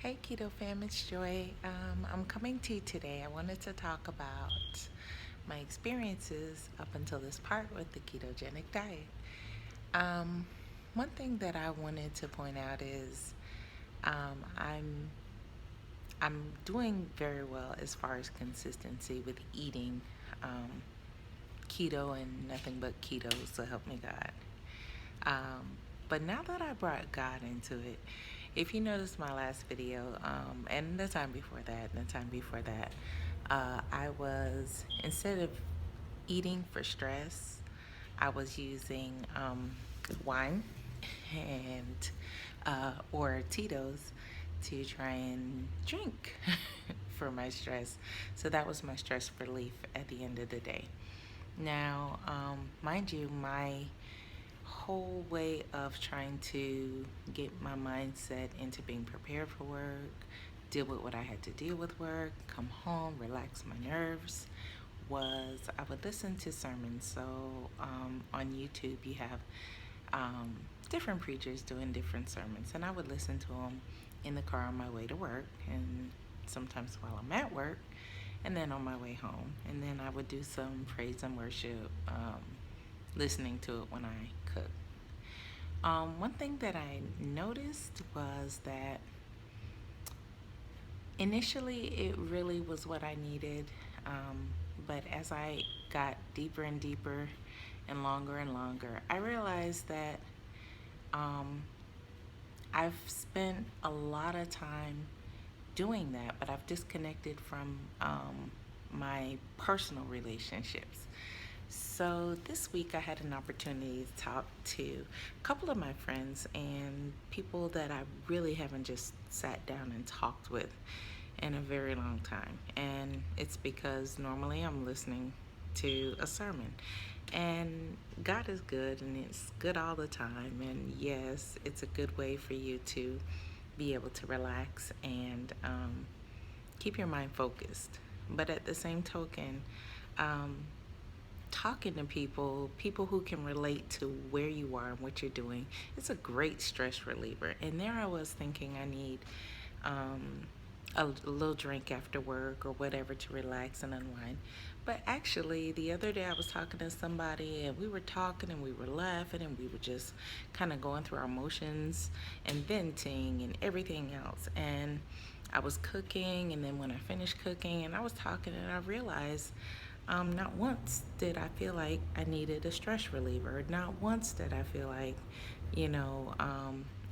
Hey Keto Fam, it's Joy. I'm coming to you today. I wanted to talk about my experiences up until this part with the ketogenic diet. Um, One thing that I wanted to point out is um, I'm I'm doing very well as far as consistency with eating um, keto and nothing but keto, so help me God. Um, but now that I brought God into it, if you noticed my last video, and the time before that, and the time before that, I was, instead of eating for stress, I was using wine and or Tito's to try and drink for my stress. So that was my stress relief at the end of the day. Now, mind you, my whole way of trying to get my mindset into being prepared for work, deal with what I had to deal with work, come home, relax my nerves, was I would listen to sermons. So on YouTube, you have um, different preachers doing different sermons, and I would listen to them in the car on my way to work, and sometimes while I'm at work, and then on my way home. And then I would do some praise and worship, listening to it when I cook. One thing that I noticed was that initially it really was what I needed, but as I got deeper and deeper and longer, I realized that um, I've spent a lot of time doing that, but I've disconnected from my personal relationships. So this week I had an opportunity to talk to a couple of my friends and people that I really haven't just sat down and talked with in a very long time. And it's because normally I'm listening to a sermon. And God is good and it's good all the time. And yes, it's a good way for you to be able to relax and keep your mind focused. But at the same token, um, talking to people who can relate to where you are and what you're doing, it's a great stress reliever. And there I was thinking I need um, a little drink after work or whatever to relax and unwind. But actually, the other day I was talking to somebody and we were talking and we were laughing and we were just kind of going through our emotions and venting and everything else. And I was cooking, and then when I finished cooking and I was talking, and I realized not once did I feel like I needed a stress reliever. Not once did I feel like, you know,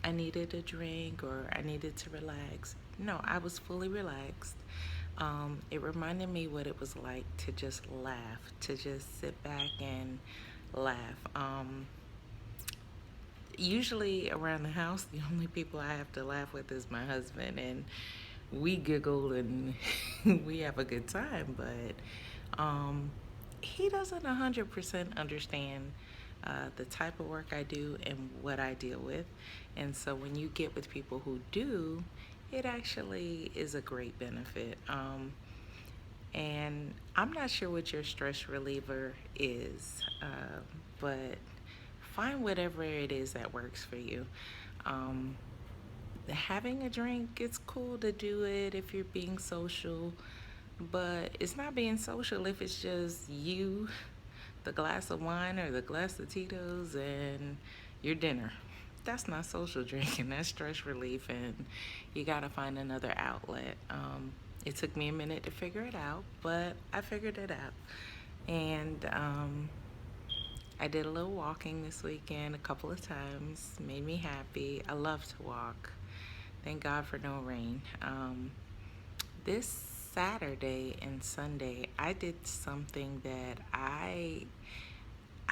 I needed a drink or I needed to relax. No, I was fully relaxed. It reminded me what it was like to just laugh, to just sit back and laugh. Usually around the house, the only people I have to laugh with is my husband, and we giggle and we have a good time, but he doesn't 100% understand the type of work I do and what I deal with. And so when you get with people who do, it actually is a great benefit. And I'm not sure what your stress reliever is, but find whatever it is that works for you. Um, Having a drink, it's cool to do it if you're being social, but it's not being social if it's just you, the glass of wine or the glass of Tito's, and your dinner. That's not social drinking, that's stress relief, and you gotta find another outlet. It took me a minute to figure it out, but I figured it out. And I did a little walking this weekend a couple of times, made me happy. I love to walk. Thank God for no rain. This Saturday and Sunday, I did something that I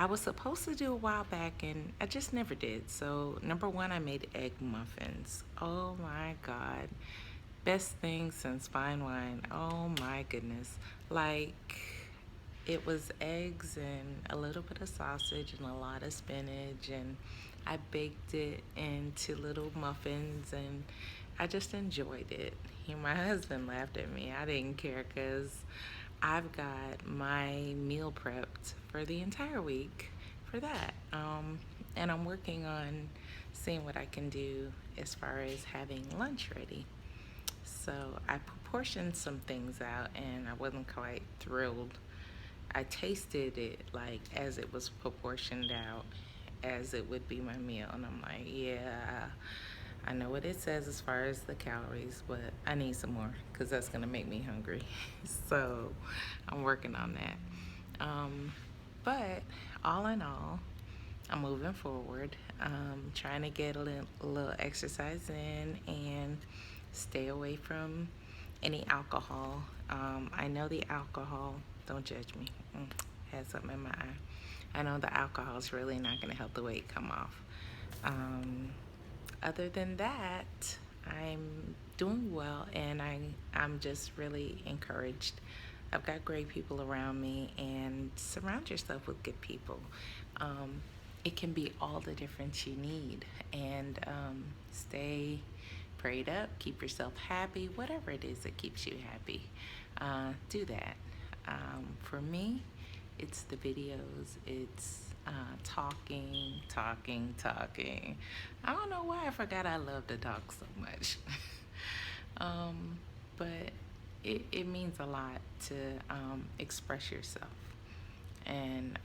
was supposed to do a while back and I just never did. So, number one, I made egg muffins. Oh my God. Best thing since fine wine. Oh my goodness. Like, it was eggs and a little bit of sausage and a lot of spinach, and I baked it into little muffins and I just enjoyed it. My husband laughed at me. I didn't care because I've got my meal prepped for the entire week for that. And I'm working on seeing what I can do as far as having lunch ready. So I proportioned some things out and I wasn't quite thrilled. I tasted it like as it was proportioned out, as it would be my meal, and I'm like, yeah, I know what it says as far as the calories, but I need some more because that's gonna make me hungry. So I'm working on that. But all in all, I'm moving forward, trying to get a little exercise in and stay away from any alcohol. I know the alcohol, don't judge me, had something in my eye. I know the alcohol is really not going to help the weight come off. Um, Other than that, I'm doing well and I'm just really encouraged. I've got great people around me, and surround yourself with good people. Um, it can be all the difference you need, and stay prayed up, keep yourself happy, whatever it is that keeps you happy. Do that. For me, it's the videos, it's talking. I don't know why I forgot I love to talk so much. um, but it means a lot to express yourself and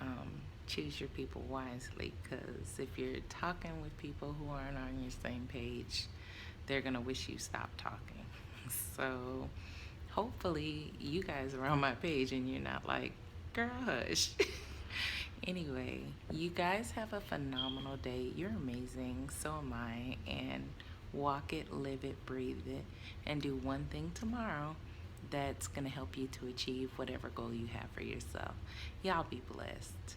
choose your people wisely, because if you're talking with people who aren't on your same page, they're going to wish you stopped talking. So hopefully you guys are on my page and you're not like, girl, hush. Anyway, you guys have a phenomenal day. You're amazing. So am I. And walk it, live it, breathe it, and do one thing tomorrow that's going to help you to achieve whatever goal you have for yourself. Y'all be blessed.